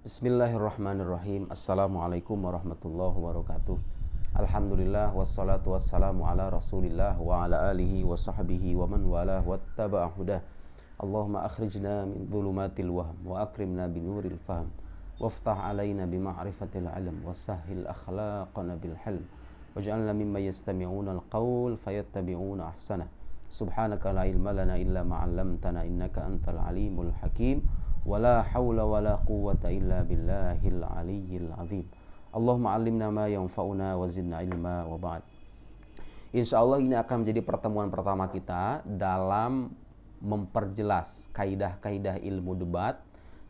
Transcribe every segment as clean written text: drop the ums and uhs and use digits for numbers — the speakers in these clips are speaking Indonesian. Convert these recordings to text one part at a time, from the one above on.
Bismillahirrahmanirrahim. Assalamualaikum warahmatullahi wabarakatuh. Alhamdulillah wassalatu wassalamu ala Rasulillah wa ala alihi wa sahbihi wa man walah wattaba'a hudah. Allahumma akhrijna min dhulumatil wahm wa akrimna binuril fahm waftah alaina bima'rifatil ilm wa sahhil akhlaqana bil hilm waj'alna mimman yastami'una al-qawl fayattabi'una ahsanah. Subhanaka la ilma lana illa ma 'allamtana innaka antal alimul hakim. Wala haula wala quwwata illa billahil aliyyil azim. Allahumma 'allimna ma yanfa'una wa zidna ilma wa ba'd. Insyaallah ini akan menjadi pertemuan pertama kita dalam memperjelas kaidah-kaidah ilmu debat.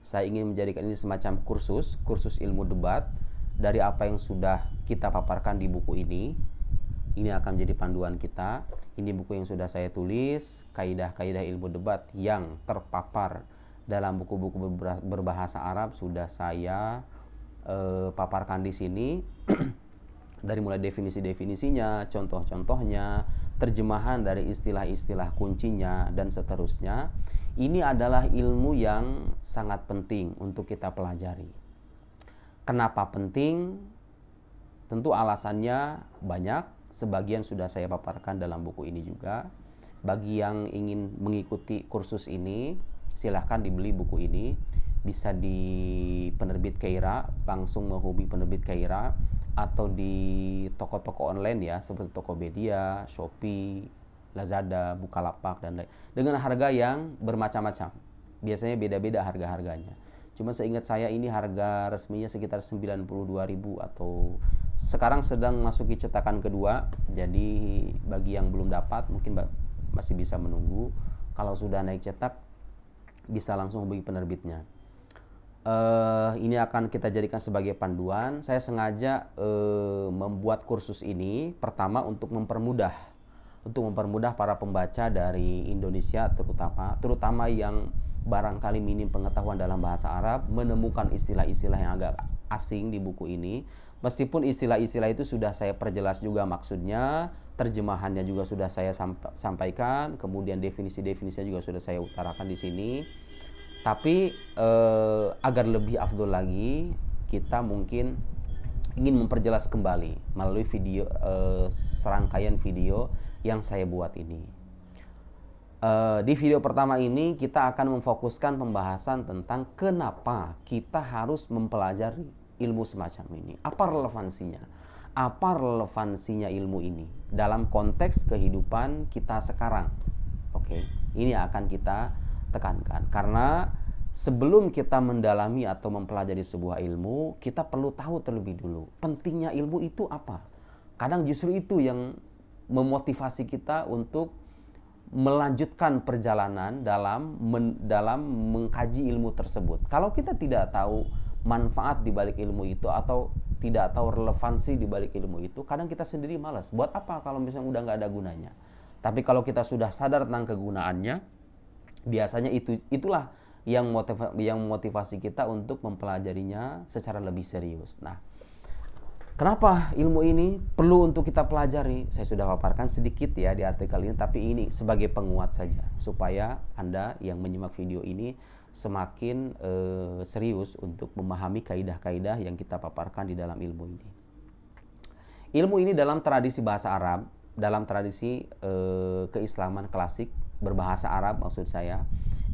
Saya ingin menjadikan ini semacam kursus ilmu debat dari apa yang sudah kita paparkan di buku ini. Ini akan menjadi panduan kita. Ini buku yang sudah saya tulis, kaidah-kaidah ilmu debat yang terpapar dalam buku-buku berbahasa Arab sudah saya paparkan di sini. Dari mulai definisi-definisinya, contoh-contohnya, terjemahan dari istilah-istilah kuncinya, dan seterusnya. Ini adalah ilmu yang sangat penting untuk kita pelajari. Kenapa penting? Tentu alasannya banyak. Sebagian sudah saya paparkan dalam buku ini juga. Bagi yang ingin mengikuti kursus ini, silahkan dibeli buku ini. Bisa di penerbit Keira, langsung menghubungi penerbit Keira, atau di toko-toko online ya, seperti Tokopedia, Shopee, Lazada, Bukalapak, dan lain, dengan harga yang bermacam-macam. Biasanya beda-beda harga-harganya. Cuma seingat saya ini harga resminya sekitar 92.000, atau sekarang sedang masuki cetakan kedua. Jadi bagi yang belum dapat mungkin masih bisa menunggu. Kalau sudah naik cetak bisa langsung hubungi penerbitnya. Ini akan kita jadikan sebagai panduan. Saya sengaja membuat kursus ini pertama untuk mempermudah para pembaca dari Indonesia, terutama yang barangkali minim pengetahuan dalam bahasa Arab, menemukan istilah-istilah yang agak asing di buku ini. Meskipun istilah-istilah itu sudah saya perjelas juga maksudnya, terjemahannya juga sudah saya sampaikan, kemudian definisi-definisinya juga sudah saya utarakan di sini. Tapi agar lebih afdol lagi, kita mungkin ingin memperjelas kembali melalui video, serangkaian video yang saya buat ini. Di video pertama ini kita akan memfokuskan pembahasan tentang kenapa kita harus mempelajari ilmu semacam ini. Apa relevansinya? Apa relevansinya ilmu ini dalam konteks kehidupan kita sekarang? Oke, ini akan kita tekankan. Karena sebelum kita mendalami atau mempelajari sebuah ilmu, kita perlu tahu terlebih dulu pentingnya ilmu itu apa. Kadang justru itu yang memotivasi kita untuk melanjutkan perjalanan dalam mengkaji ilmu tersebut. Kalau kita tidak tahu manfaat di balik ilmu itu, atau tidak tahu relevansi di balik ilmu itu, kadang kita sendiri malas. Buat apa kalau misalnya udah nggak ada gunanya? Tapi kalau kita sudah sadar tentang kegunaannya, biasanya itulah yang motivasi kita untuk mempelajarinya secara lebih serius. Nah, kenapa ilmu ini perlu untuk kita pelajari? Saya sudah paparkan sedikit ya di artikel ini, tapi ini sebagai penguat saja supaya Anda yang menyimak video ini semakin serius untuk memahami kaidah-kaidah yang kita paparkan di dalam ilmu ini. Ilmu ini dalam tradisi bahasa Arab, dalam tradisi keislaman klasik berbahasa Arab maksud saya,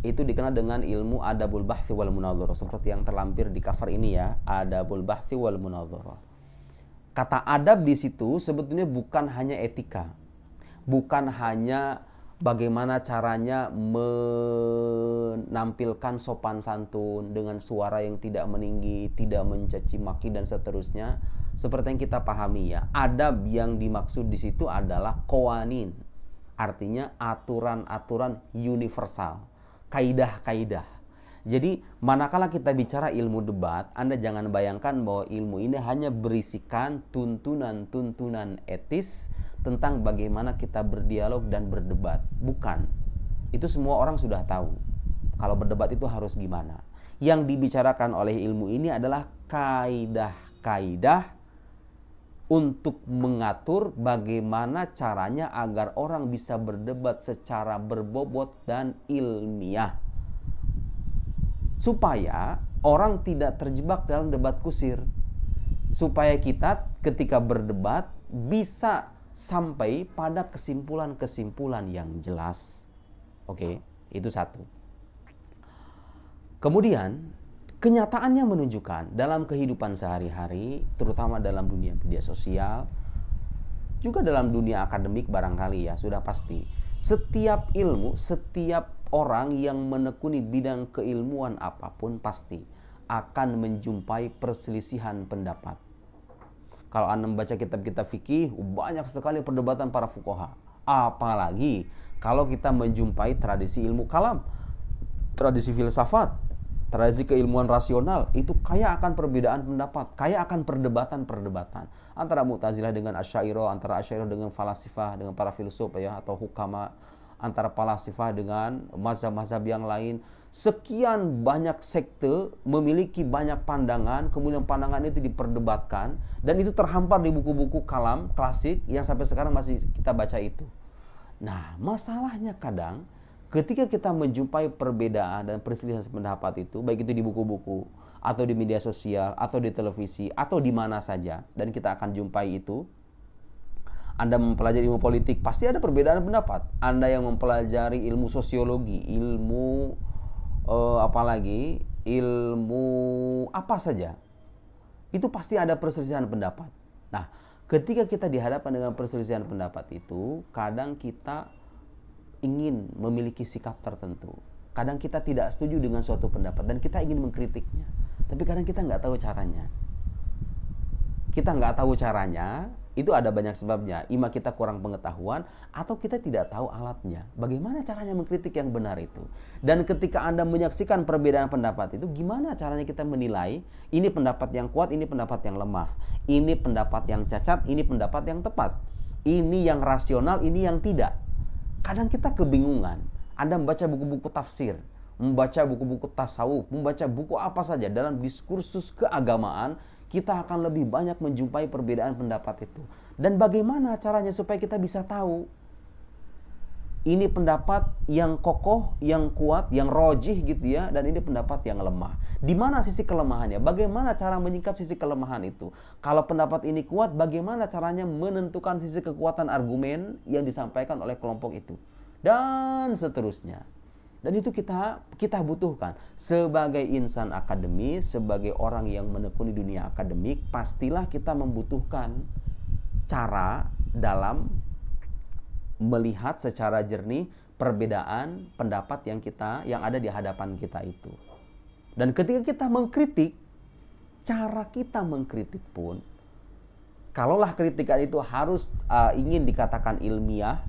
itu dikenal dengan ilmu adabul bahthi wal munadharah, seperti yang terlampir di cover ini ya, adabul bahthi wal munadharah. Kata adab di situ sebetulnya bukan hanya etika, bukan hanya bagaimana caranya menampilkan sopan santun dengan suara yang tidak meninggi, tidak mencaci maki dan seterusnya. Seperti yang kita pahami ya, adab yang dimaksud di situ adalah qawanin, artinya aturan-aturan universal, kaidah-kaidah. Jadi manakala kita bicara ilmu debat, Anda jangan bayangkan bahwa ilmu ini hanya berisikan tuntunan-tuntunan etis tentang bagaimana kita berdialog dan berdebat. Bukan. Itu semua orang sudah tahu. Kalau berdebat itu harus gimana. Yang dibicarakan oleh ilmu ini adalah kaidah-kaidah untuk mengatur bagaimana caranya agar orang bisa berdebat secara berbobot dan ilmiah. Supaya orang tidak terjebak dalam debat kusir, supaya kita ketika berdebat bisa sampai pada kesimpulan-kesimpulan yang jelas. Oke, itu satu. Kemudian kenyataannya menunjukkan dalam kehidupan sehari-hari, terutama dalam dunia media sosial, juga dalam dunia akademik barangkali ya, sudah pasti. Setiap ilmu, setiap orang yang menekuni bidang keilmuan apapun pasti akan menjumpai perselisihan pendapat. Kalau Anda membaca kitab-kitab fikih, banyak sekali perdebatan para fuqaha. Apalagi kalau kita menjumpai tradisi ilmu kalam, tradisi filsafat, tradisi keilmuan rasional, itu kaya akan perbedaan pendapat, kaya akan perdebatan-perdebatan antara Mu'tazilah dengan Asy'ariyah, antara Asy'ariyah dengan falasifah, dengan para filsuf ya, atau hukama, antara falasifah dengan mazhab-mazhab yang lain. Sekian banyak sekte memiliki banyak pandangan, kemudian pandangan itu diperdebatkan, dan itu terhampar di buku-buku kalam klasik yang sampai sekarang masih kita baca itu. Nah, masalahnya kadang ketika kita menjumpai perbedaan dan perselisihan pendapat itu, baik itu di buku-buku, atau di media sosial, atau di televisi, atau di mana saja, dan kita akan jumpai itu. Anda mempelajari ilmu politik, pasti ada perbedaan pendapat. Anda yang mempelajari ilmu sosiologi, ilmu ilmu apa saja, itu pasti ada perselisihan pendapat. Nah, ketika kita dihadapkan dengan perselisihan pendapat itu, kadang kita ingin memiliki sikap tertentu. Kadang kita tidak setuju dengan suatu pendapat dan kita ingin mengkritiknya. Tapi kadang kita nggak tahu caranya. Kita nggak tahu caranya, itu ada banyak sebabnya. Ima kita kurang pengetahuan atau kita tidak tahu alatnya. Bagaimana caranya mengkritik yang benar itu? Dan ketika Anda menyaksikan perbedaan pendapat itu, gimana caranya kita menilai ini pendapat yang kuat, ini pendapat yang lemah, ini pendapat yang cacat, ini pendapat yang tepat, ini yang rasional, ini yang tidak. Kadang kita kebingungan. Anda membaca buku-buku tafsir, membaca buku-buku tasawuf, membaca buku apa saja dalam diskursus keagamaan, kita akan lebih banyak menjumpai perbedaan pendapat itu. Dan bagaimana caranya supaya kita bisa tahu ini pendapat yang kokoh, yang kuat, yang rojih gitu ya, dan ini pendapat yang lemah. Di mana sisi kelemahannya? Bagaimana cara menyingkap sisi kelemahan itu? Kalau pendapat ini kuat, bagaimana caranya menentukan sisi kekuatan argumen yang disampaikan oleh kelompok itu? Dan seterusnya. Dan itu kita butuhkan sebagai insan akademis, sebagai orang yang menekuni dunia akademik, pastilah kita membutuhkan cara dalam melihat secara jernih perbedaan pendapat yang ada di hadapan kita itu. Dan ketika kita mengkritik, cara kita mengkritik pun, kalaulah kritikan itu harus ingin dikatakan ilmiah,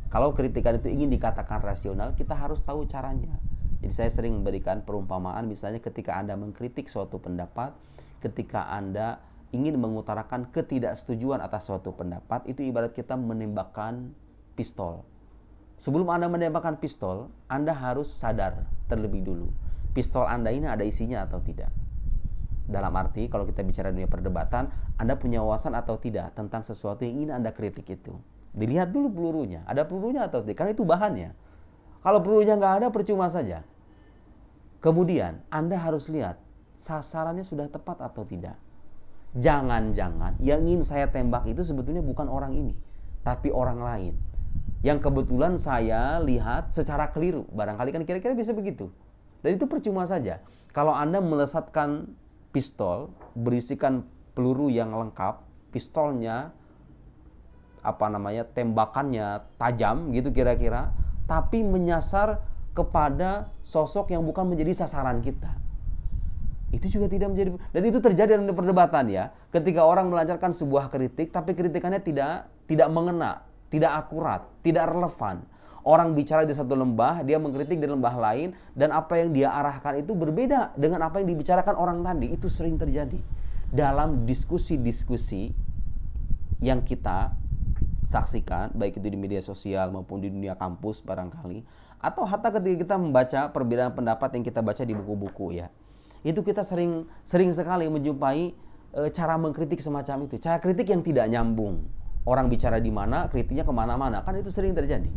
kalau kritikan itu ingin dikatakan rasional, kita harus tahu caranya. Jadi saya sering memberikan perumpamaan, misalnya ketika Anda mengkritik suatu pendapat, ketika Anda ingin mengutarakan ketidaksetujuan atas suatu pendapat, itu ibarat kita menembakkan pistol. Sebelum Anda menembakkan pistol, Anda harus sadar terlebih dulu. Pistol Anda ini ada isinya atau tidak. Dalam arti, kalau kita bicara dunia perdebatan, Anda punya wawasan atau tidak tentang sesuatu yang ingin Anda kritik itu. Dilihat dulu pelurunya, ada pelurunya atau tidak, karena itu bahannya. Kalau pelurunya nggak ada, percuma saja. Kemudian, Anda harus lihat, sasarannya sudah tepat atau tidak. Jangan-jangan yang ingin saya tembak itu sebetulnya bukan orang ini, tapi orang lain. Yang kebetulan saya lihat secara keliru. Barangkali kan kira-kira bisa begitu. Dan itu percuma saja. Kalau Anda melesatkan pistol, berisikan peluru yang lengkap, pistolnya tembakannya tajam gitu kira-kira, tapi menyasar kepada sosok yang bukan menjadi sasaran kita, itu juga tidak menjadi. Dan itu terjadi dalam perdebatan ya, ketika orang melancarkan sebuah kritik tapi kritikannya tidak mengena, tidak akurat, tidak relevan. Orang bicara di satu lembah, dia mengkritik di lembah lain, dan apa yang dia arahkan itu berbeda dengan apa yang dibicarakan orang tadi. Itu sering terjadi dalam diskusi-diskusi yang kita saksikan, baik itu di media sosial maupun di dunia kampus barangkali, atau hatta ketika kita membaca perbedaan pendapat yang kita baca di buku-buku ya, itu kita sering sekali menjumpai cara mengkritik semacam itu, cara kritik yang tidak nyambung. Orang bicara di mana, kritiknya kemana-mana, kan itu sering terjadi.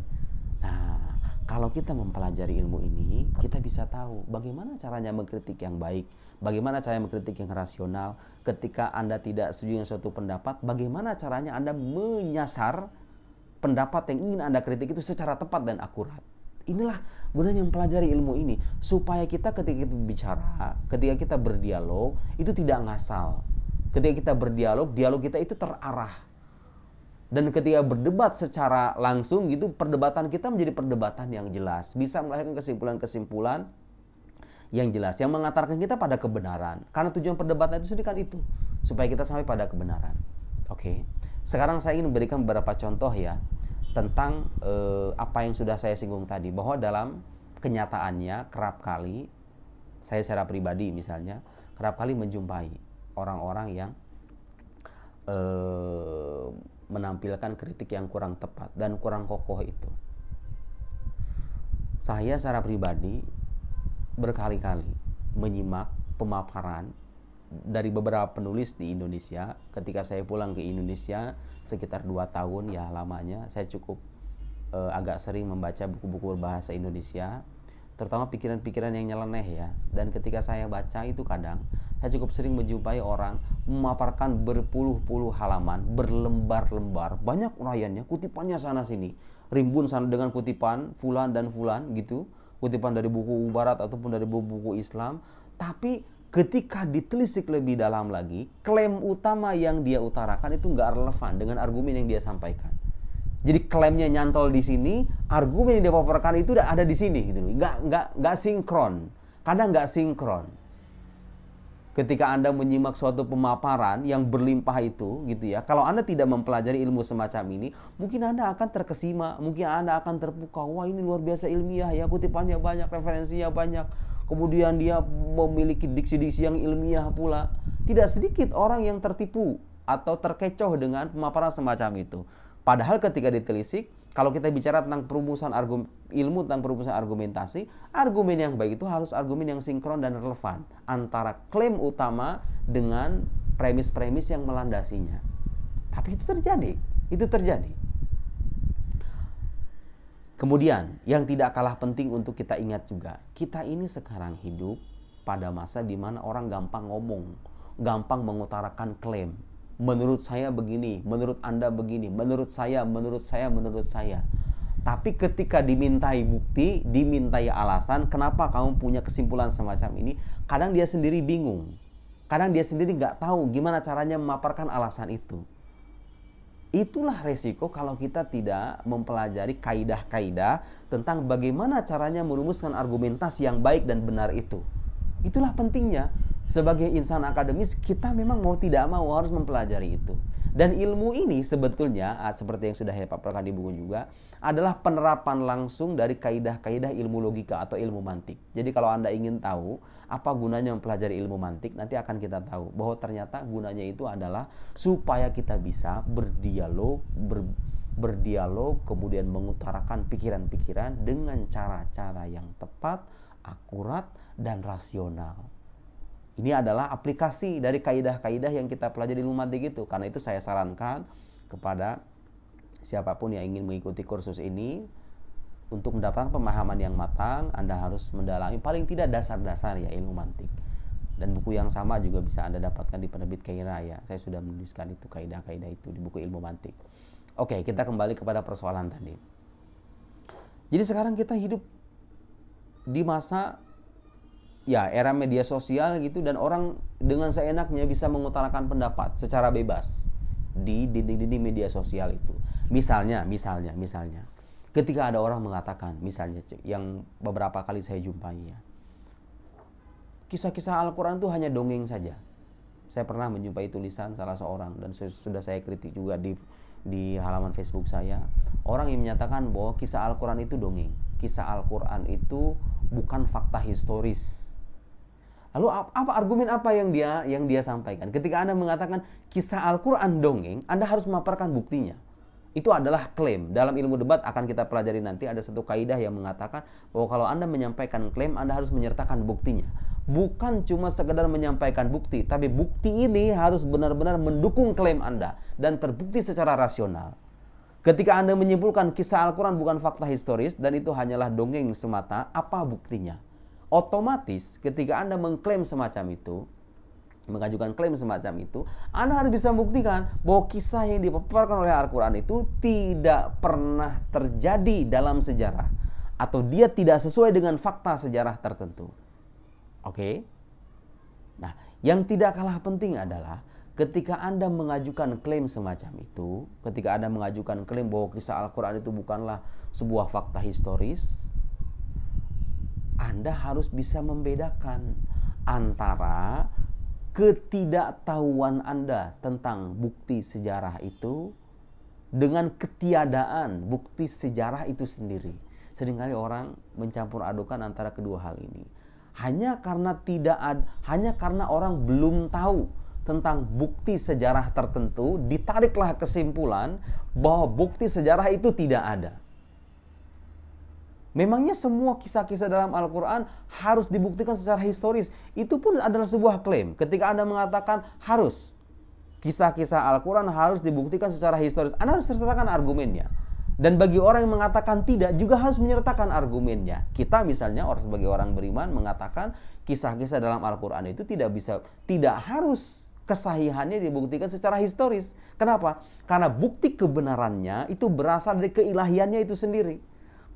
Nah, Kalau kita mempelajari ilmu ini, kita bisa tahu bagaimana caranya mengkritik yang baik, bagaimana caranya mengkritik yang rasional. Ketika Anda tidak setuju dengan suatu pendapat, bagaimana caranya Anda menyasar pendapat yang ingin Anda kritik itu secara tepat dan akurat. Inilah gunanya mempelajari ilmu ini, supaya kita ketika kita bicara, ketika kita berdialog, itu tidak ngasal. Ketika kita berdialog, dialog kita itu terarah. Dan ketika berdebat secara langsung gitu, perdebatan kita menjadi perdebatan yang jelas, bisa melahirkan kesimpulan-kesimpulan yang jelas, yang mengantarkan kita pada kebenaran. Karena tujuan perdebatan itu sendiri kan itu, supaya kita sampai pada kebenaran. Oke. Sekarang saya ingin memberikan beberapa contoh ya tentang apa yang sudah saya singgung tadi, bahwa dalam kenyataannya kerap kali saya secara pribadi misalnya kerap kali menjumpai orang-orang yang menampilkan kritik yang kurang tepat dan kurang kokoh itu. Saya secara pribadi berkali-kali menyimak pemaparan dari beberapa penulis di Indonesia. Ketika saya pulang ke Indonesia sekitar 2 tahun ya lamanya, saya cukup agak sering membaca buku-buku berbahasa Indonesia, terutama pikiran-pikiran yang nyeleneh ya. Dan ketika saya baca itu kadang saya cukup sering menjumpai orang memaparkan berpuluh-puluh halaman, berlembar-lembar, banyak uraiannya, kutipannya sana sini, rimbun sana dengan kutipan fulan dan fulan gitu, kutipan dari buku barat ataupun dari buku Islam. Tapi ketika ditelisik lebih dalam lagi, klaim utama yang dia utarakan itu nggak relevan dengan argumen yang dia sampaikan. Jadi klaimnya nyantol di sini, argumen yang dia paparkan itu udah ada di sini gitu loh. Nggak sinkron. Kadang nggak sinkron. Ketika Anda menyimak suatu pemaparan yang berlimpah itu gitu ya, kalau Anda tidak mempelajari ilmu semacam ini, mungkin Anda akan terkesima, mungkin Anda akan terpukau, wah ini luar biasa ilmiah ya, kutipannya banyak, referensinya banyak, kemudian dia memiliki diksi-diksi yang ilmiah pula. Tidak sedikit orang yang tertipu atau terkecoh dengan pemaparan semacam itu. Padahal ketika ditelisik, kalau kita bicara tentang perumusan ilmu tentang perumusan argumentasi, argumen yang baik itu harus argumen yang sinkron dan relevan antara klaim utama dengan premis-premis yang melandasinya. Tapi itu terjadi. Kemudian, yang tidak kalah penting untuk kita ingat juga, kita ini sekarang hidup pada masa di mana orang gampang ngomong, gampang mengutarakan klaim. Menurut saya begini, menurut Anda begini, menurut saya. Tapi ketika dimintai bukti, dimintai alasan, kenapa kamu punya kesimpulan semacam ini, kadang dia sendiri bingung. Kadang dia sendiri nggak tahu gimana caranya memaparkan alasan itu. Itulah resiko kalau kita tidak mempelajari kaidah-kaidah tentang bagaimana caranya merumuskan argumentasi yang baik dan benar itu. Itulah pentingnya. Sebagai insan akademis, kita memang mau tidak mau harus mempelajari itu. Dan ilmu ini sebetulnya, seperti yang sudah saya paparkan di buku juga, adalah penerapan langsung dari kaidah-kaidah ilmu logika atau ilmu mantik. Jadi kalau Anda ingin tahu apa gunanya mempelajari ilmu mantik, nanti akan kita tahu bahwa ternyata gunanya itu adalah supaya kita bisa berdialog, kemudian mengutarakan pikiran-pikiran dengan cara-cara yang tepat, akurat, dan rasional. Ini adalah aplikasi dari kaidah-kaidah yang kita pelajari di ilmu mantik itu. Karena itu saya sarankan kepada siapapun yang ingin mengikuti kursus ini, untuk mendapatkan pemahaman yang matang, Anda harus mendalami paling tidak dasar-dasar ya ilmu mantik. Dan buku yang sama juga bisa Anda dapatkan di penerbit Kaira ya. Saya sudah menuliskan itu kaidah-kaidah itu di buku ilmu mantik. Oke, kita kembali kepada persoalan tadi. Jadi sekarang kita hidup di masa ya era media sosial gitu, dan orang dengan seenaknya bisa mengutarakan pendapat secara bebas di dinding-dinding media sosial itu. Misalnya, ketika ada orang mengatakan, misalnya yang beberapa kali saya jumpai ya, kisah-kisah Al-Quran itu hanya dongeng saja. Saya pernah menjumpai tulisan salah seorang, dan sudah saya kritik juga di halaman Facebook saya, orang yang menyatakan bahwa kisah Al-Quran itu dongeng, kisah Al-Quran itu bukan fakta historis. Lalu argumen apa yang dia sampaikan? Ketika Anda mengatakan kisah Al-Quran dongeng, Anda harus memaparkan buktinya. Itu adalah klaim. Dalam ilmu debat akan kita pelajari nanti, ada satu kaidah yang mengatakan bahwa kalau Anda menyampaikan klaim, Anda harus menyertakan buktinya. Bukan cuma sekedar menyampaikan bukti, tapi bukti ini harus benar-benar mendukung klaim Anda dan terbukti secara rasional. Ketika Anda menyimpulkan kisah Al-Quran bukan fakta historis dan itu hanyalah dongeng semata, apa buktinya? Otomatis ketika Anda mengklaim semacam itu, mengajukan klaim semacam itu, Anda harus bisa membuktikan bahwa kisah yang dipaparkan oleh Al-Quran itu tidak pernah terjadi dalam sejarah, atau dia tidak sesuai dengan fakta sejarah tertentu. Oke? Nah, yang tidak kalah penting adalah ketika Anda mengajukan klaim semacam itu, ketika Anda mengajukan klaim bahwa kisah Al-Quran itu bukanlah sebuah fakta historis, Anda harus bisa membedakan antara ketidaktahuan Anda tentang bukti sejarah itu dengan ketiadaan bukti sejarah itu sendiri. Seringkali orang mencampur adukan antara kedua hal ini. Hanya karena orang belum tahu tentang bukti sejarah tertentu, ditariklah kesimpulan bahwa bukti sejarah itu tidak ada. Memangnya semua kisah-kisah dalam Al-Quran harus dibuktikan secara historis? Itu pun adalah sebuah klaim. Ketika Anda mengatakan harus, kisah-kisah Al-Quran harus dibuktikan secara historis, Anda harus sertakan argumennya. Dan bagi orang yang mengatakan tidak, juga harus menyertakan argumennya. Kita misalnya, sebagai orang beriman, mengatakan kisah-kisah dalam Al-Quran itu tidak harus kesahihannya dibuktikan secara historis. Kenapa? Karena bukti kebenarannya itu berasal dari keilahiannya itu sendiri.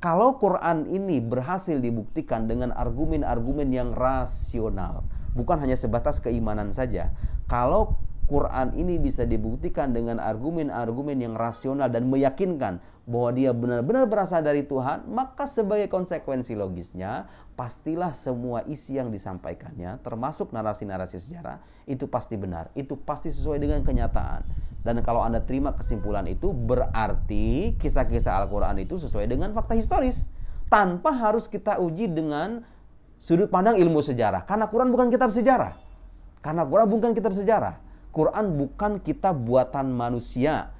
Kalau Quran ini berhasil dibuktikan dengan argumen-argumen yang rasional, bukan hanya sebatas keimanan saja. Kalau Quran ini bisa dibuktikan dengan argumen-argumen yang rasional dan meyakinkan bahwa dia benar-benar berasal dari Tuhan, maka sebagai konsekuensi logisnya, pastilah semua isi yang disampaikannya, termasuk narasi-narasi sejarah, itu pasti benar, itu pasti sesuai dengan kenyataan. Dan kalau Anda terima kesimpulan itu, berarti kisah-kisah Al-Quran itu sesuai dengan fakta historis, tanpa harus kita uji dengan sudut pandang ilmu sejarah. Karena Quran bukan kitab sejarah. Quran bukan kitab buatan manusia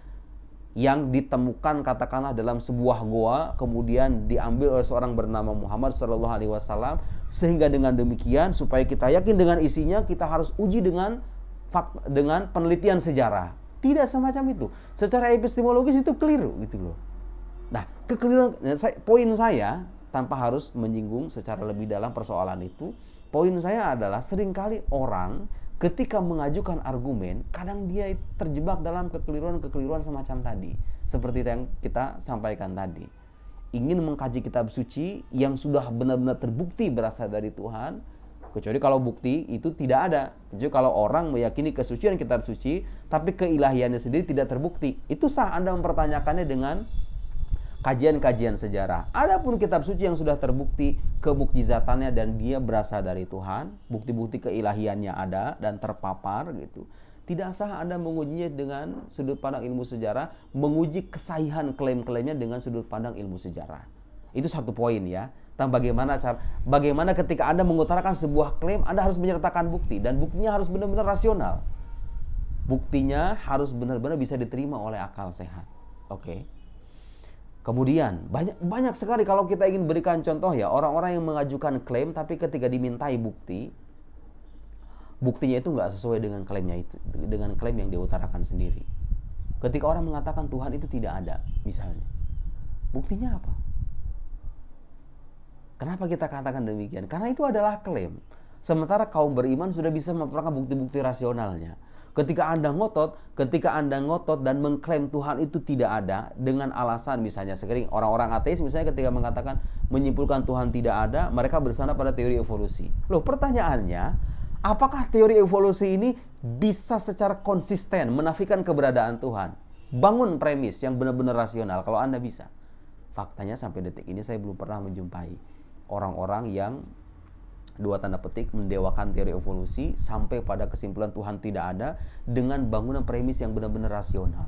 yang ditemukan katakanlah dalam sebuah goa, kemudian diambil oleh seorang bernama Muhammad SAW, sehingga dengan demikian supaya kita yakin dengan isinya, kita harus uji dengan penelitian sejarah. Tidak semacam itu. Secara epistemologis itu keliru gitu loh. Nah, poin saya tanpa harus menyinggung secara lebih dalam persoalan itu, poin saya adalah seringkali orang ketika mengajukan argumen, kadang dia terjebak dalam kekeliruan-kekeliruan semacam tadi. Seperti yang kita sampaikan tadi. Ingin mengkaji kitab suci yang sudah benar-benar terbukti berasal dari Tuhan, kecuali kalau bukti itu tidak ada. Kecuali kalau orang meyakini kesucian kitab suci, tapi keilahiannya sendiri tidak terbukti. Itu sah Anda mempertanyakannya dengan kajian-kajian sejarah. Adapun kitab suci yang sudah terbukti kemukjizatannya dan dia berasal dari Tuhan, bukti-bukti keilahiannya ada dan terpapar gitu. Tidak sah Anda mengujinya dengan sudut pandang ilmu sejarah, menguji kesahihan klaim-klaimnya dengan sudut pandang ilmu sejarah. Itu satu poin ya. Tentang bagaimana ketika Anda mengutarakan sebuah klaim, Anda harus menyertakan bukti dan buktinya harus benar-benar rasional. Buktinya harus benar-benar bisa diterima oleh akal sehat. Oke. Kemudian banyak sekali kalau kita ingin berikan contoh ya, orang-orang yang mengajukan klaim tapi ketika dimintai buktinya itu nggak sesuai dengan klaimnya itu, dengan klaim yang diutarakan sendiri. Ketika orang mengatakan Tuhan itu tidak ada, misalnya, buktinya apa? Kenapa kita katakan demikian? Karena itu adalah klaim. Sementara kaum beriman sudah bisa memaparkan bukti-bukti rasionalnya. Ketika Anda ngotot dan mengklaim Tuhan itu tidak ada dengan alasan misalnya sekering orang-orang ateis misalnya ketika mengatakan menyimpulkan Tuhan tidak ada, mereka bersandar pada teori evolusi. Loh, pertanyaannya, apakah teori evolusi ini bisa secara konsisten menafikan keberadaan Tuhan? Bangun premis yang benar-benar rasional kalau Anda bisa. Faktanya sampai detik ini saya belum pernah menjumpai orang-orang yang dua tanda petik mendewakan teori evolusi sampai pada kesimpulan Tuhan tidak ada dengan bangunan premis yang benar-benar rasional.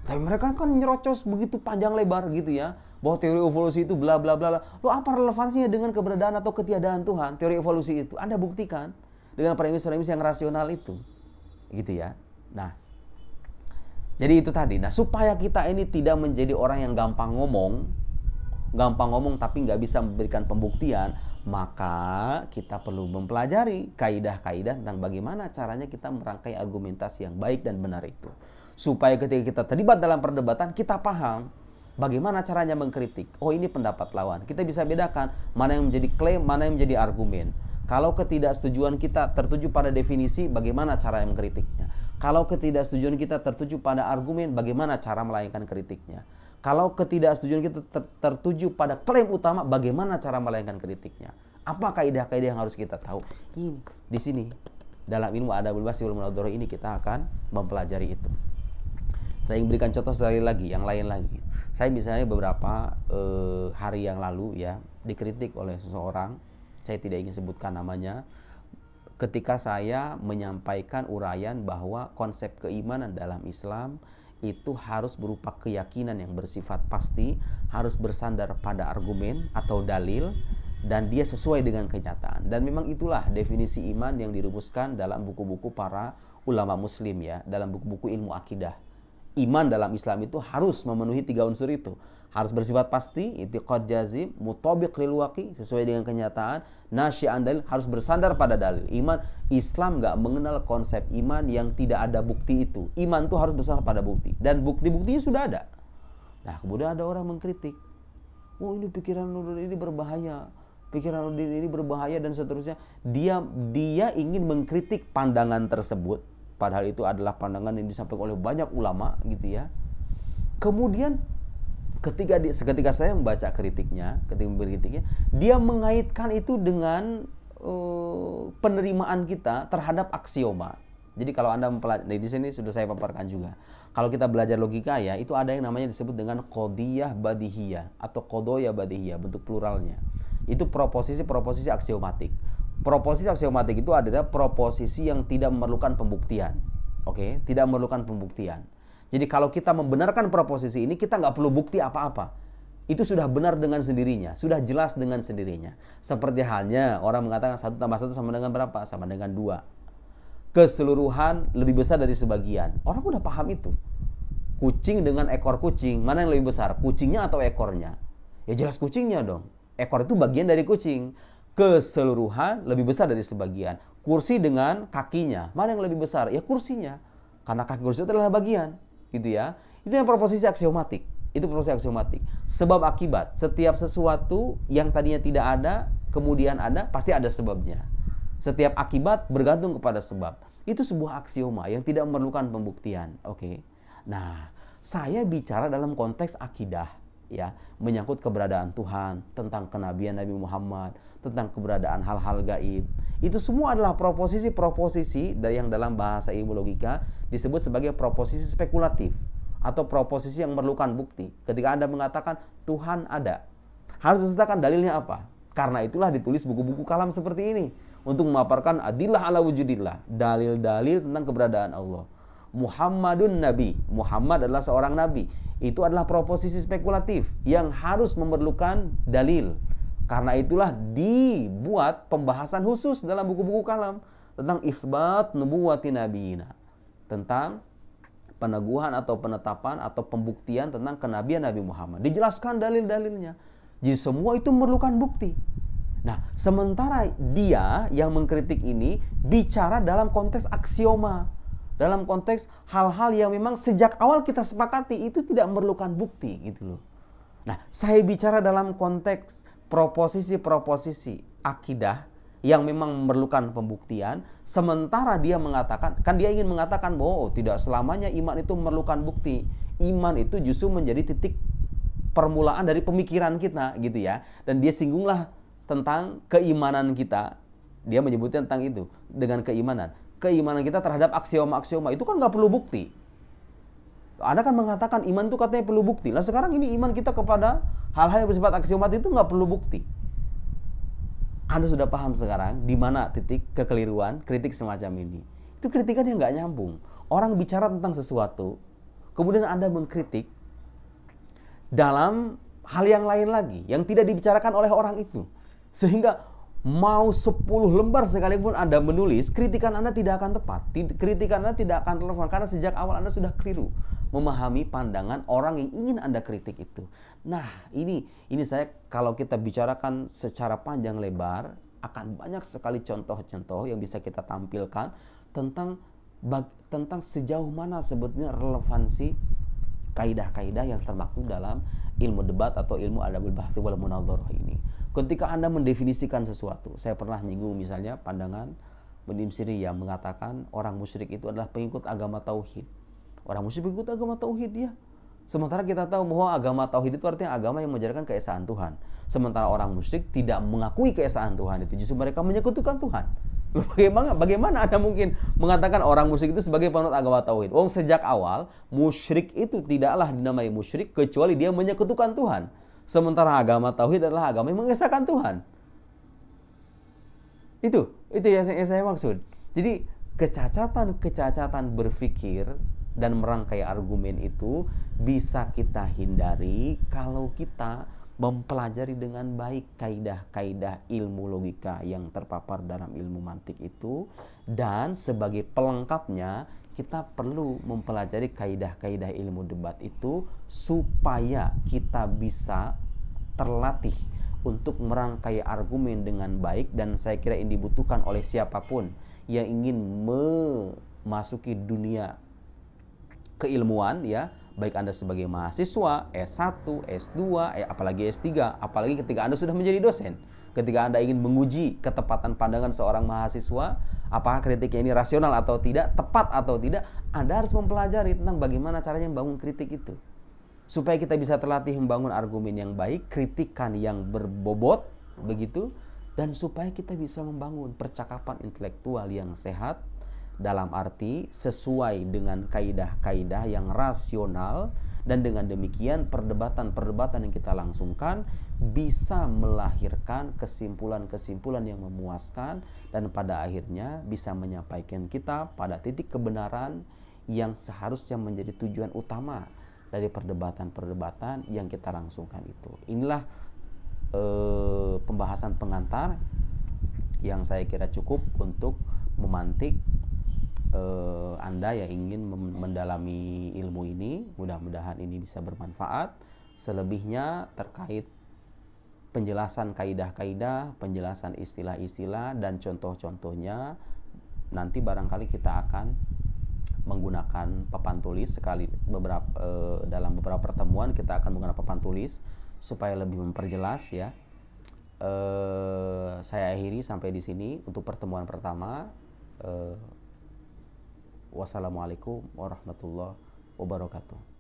Tapi mereka kan nyerocos begitu panjang lebar gitu ya, bahwa teori evolusi itu bla bla bla. Loh, apa relevansinya dengan keberadaan atau ketiadaan Tuhan? Teori evolusi itu Anda buktikan dengan premis-premis yang rasional itu. Gitu ya. Nah, jadi itu tadi. Nah, supaya kita ini tidak menjadi orang yang gampang ngomong tapi nggak bisa memberikan pembuktian, Maka kita perlu mempelajari kaidah-kaidah tentang bagaimana caranya kita merangkai argumentasi yang baik dan benar itu. Supaya ketika kita terlibat dalam perdebatan, kita paham bagaimana caranya mengkritik. Oh, ini pendapat lawan. Kita bisa bedakan mana yang menjadi klaim, mana yang menjadi argumen. Kalau ketidaksetujuan kita tertuju pada definisi, bagaimana cara yang mengkritiknya. Kalau ketidaksetujuan kita tertuju pada argumen, bagaimana cara melayangkan kritiknya. Kalau ketidaksetujuan kita tertuju pada klaim utama, bagaimana cara melayangkan kritiknya. Apa kaidah-kaidah yang harus kita tahu? Ini di sini dalam ilmu adabul bahsi wal munadharah ini kita akan mempelajari itu. Saya ingin berikan contoh sekali lagi, yang lain lagi. Saya misalnya beberapa hari yang lalu ya dikritik oleh seseorang, saya tidak ingin sebutkan namanya, ketika saya menyampaikan uraian bahwa konsep keimanan dalam Islam itu harus berupa keyakinan yang bersifat pasti, harus bersandar pada argumen atau dalil, dan dia sesuai dengan kenyataan. Dan memang itulah definisi iman yang dirumuskan dalam buku-buku para ulama muslim ya, dalam buku-buku ilmu akidah. Iman dalam Islam itu harus memenuhi 3 unsur itu. Harus bersifat pasti, i'tiqad jazim, mutabiq lil waqi, sesuai dengan kenyataan, nasyi'an dalil, harus bersandar pada dalil. Iman Islam nggak mengenal konsep iman yang tidak ada bukti itu. Iman itu harus bersandar pada bukti, dan bukti-buktinya sudah ada. Nah, kemudian ada orang mengkritik. Oh, ini pikiran Nuruddin ini berbahaya. Pikiran Nuruddin ini berbahaya dan seterusnya. Dia ingin mengkritik pandangan tersebut, padahal itu adalah pandangan yang disampaikan oleh banyak ulama gitu ya. Kemudian ketika saya membaca kritiknya, dia mengaitkan itu dengan penerimaan kita terhadap aksioma. Jadi kalau Anda mempelajari, di sini sudah saya paparkan juga. Kalau kita belajar logika ya, itu ada yang namanya disebut dengan qadiyah badihiyah atau qadoya badihiyah, bentuk pluralnya. Itu proposisi aksiomatik. Proposisi aksiomatik itu adalah proposisi yang tidak memerlukan pembuktian. Oke, tidak memerlukan pembuktian. Jadi kalau kita membenarkan proposisi ini, kita nggak perlu bukti apa-apa. Itu sudah benar dengan sendirinya, sudah jelas dengan sendirinya. Seperti halnya orang mengatakan 1 tambah 1 sama dengan berapa? Sama dengan 2. Keseluruhan lebih besar dari sebagian. Orang udah paham itu. Kucing dengan ekor kucing, mana yang lebih besar? Kucingnya atau ekornya? Ya jelas kucingnya dong. Ekor itu bagian dari kucing. Keseluruhan lebih besar dari sebagian. Kursi dengan kakinya, mana yang lebih besar? Ya kursinya. Karena kaki kursi itu adalah bagian. Gitu ya. Itu yang proposisi aksiomatik. Itu proposisi aksiomatik. Sebab akibat. Setiap sesuatu yang tadinya tidak ada, kemudian ada, pasti ada sebabnya. Setiap akibat bergantung kepada sebab. Itu sebuah aksioma yang tidak memerlukan pembuktian. Oke. Nah, saya bicara dalam konteks akidah ya, menyangkut keberadaan Tuhan, tentang kenabian Nabi Muhammad, tentang keberadaan hal-hal gaib. Itu semua adalah proposisi dari yang dalam bahasa ilmu logika disebut sebagai proposisi spekulatif atau proposisi yang memerlukan bukti. Ketika Anda mengatakan Tuhan ada, harus disertakan dalilnya apa? Karena itulah ditulis buku-buku kalam seperti ini untuk memaparkan adillah ala wujudillah, dalil-dalil tentang keberadaan Allah. Muhammadun Nabi, Muhammad adalah seorang nabi. Itu adalah proposisi spekulatif yang harus memerlukan dalil. Karena itulah dibuat pembahasan khusus dalam buku-buku kalam tentang isbat nubuwati nabiyina, tentang peneguhan atau penetapan atau pembuktian tentang kenabian Nabi Muhammad. Dijelaskan dalil-dalilnya. Jadi semua itu memerlukan bukti. Nah, sementara dia yang mengkritik ini bicara dalam konteks aksioma, dalam konteks hal-hal yang memang sejak awal kita sepakati itu tidak memerlukan bukti gitu loh. Nah, saya bicara dalam konteks proposisi-proposisi akidah yang memang memerlukan pembuktian, sementara dia mengatakan, kan dia ingin mengatakan bahwa tidak selamanya iman itu memerlukan bukti. Iman itu justru menjadi titik permulaan dari pemikiran kita gitu ya. Dan dia singgunglah tentang keimanan kita. Dia menyebutnya tentang itu dengan keimanan. Keimanan kita terhadap aksioma-aksioma itu kan nggak perlu bukti. Anda kan mengatakan iman itu katanya perlu bukti. Lah sekarang ini iman kita kepada hal-hal yang bersifat aksiomat itu nggak perlu bukti. Anda sudah paham sekarang di mana titik kekeliruan kritik semacam ini. Itu kritikan yang nggak nyambung. Orang bicara tentang sesuatu, kemudian Anda mengkritik dalam hal yang lain lagi yang tidak dibicarakan oleh orang itu. Sehingga mau 10 lembar sekalipun Anda menulis, kritikan Anda tidak akan tepat. Kritikan Anda tidak akan relevan karena sejak awal Anda sudah keliru. memahami pandangan orang yang ingin Anda kritik itu. Nah, ini saya kalau kita bicarakan secara panjang lebar, akan banyak sekali contoh-contoh yang bisa kita tampilkan tentang sejauh mana sebetulnya relevansi kaidah-kaidah yang termaktub dalam ilmu debat atau ilmu adabul bahthi wal munadharah ini. Ketika Anda mendefinisikan sesuatu, saya pernah nyinggung misalnya pandangan Ibnu Siri yang mengatakan orang musyrik itu adalah pengikut agama tauhid. Orang musyrik pengikut agama tauhid ya. Sementara kita tahu bahwa agama tauhid itu artinya agama yang mengajarkan keesaan Tuhan. Sementara orang musyrik tidak mengakui keesaan Tuhan itu, justru mereka menyekutukan Tuhan. Bagaimana Anda mungkin mengatakan orang musyrik itu sebagai penganut agama tauhid? Sejak awal musyrik itu tidaklah dinamai musyrik kecuali dia menyekutukan Tuhan. Sementara agama tauhid adalah agama yang mengesahkan Tuhan. Itu yang saya maksud. Jadi kecacatan berpikir dan merangkai argumen itu bisa kita hindari kalau kita mempelajari dengan baik kaidah-kaidah ilmu logika yang terpapar dalam ilmu mantik itu, dan sebagai pelengkapnya kita perlu mempelajari kaidah-kaidah ilmu debat itu supaya kita bisa terlatih untuk merangkai argumen dengan baik. Dan saya kira ini dibutuhkan oleh siapapun yang ingin memasuki dunia keilmuan ya, baik Anda sebagai mahasiswa S1, S2, apalagi S3, apalagi ketika Anda sudah menjadi dosen. Ketika Anda ingin menguji ketepatan pandangan seorang mahasiswa, apakah kritiknya ini rasional atau tidak, tepat atau tidak, Anda harus mempelajari tentang bagaimana caranya membangun kritik itu. Supaya kita bisa terlatih membangun argumen yang baik, kritikan yang berbobot, begitu, dan supaya kita bisa membangun percakapan intelektual yang sehat, dalam arti sesuai dengan kaidah-kaidah yang rasional, dan dengan demikian perdebatan-perdebatan yang kita langsungkan bisa melahirkan kesimpulan-kesimpulan yang memuaskan dan pada akhirnya bisa menyampaikan kita pada titik kebenaran yang seharusnya menjadi tujuan utama dari perdebatan-perdebatan yang kita langsungkan itu. Inilah pembahasan pengantar yang saya kira cukup untuk memantik Anda yang ingin mendalami ilmu ini. Mudah-mudahan ini bisa bermanfaat. Selebihnya terkait penjelasan kaidah-kaidah, penjelasan istilah-istilah dan contoh-contohnya, nanti barangkali kita akan menggunakan papan tulis dalam beberapa pertemuan kita akan menggunakan papan tulis supaya lebih memperjelas ya. Saya akhiri sampai di sini untuk pertemuan pertama. Wassalamualaikum warahmatullahi wabarakatuh.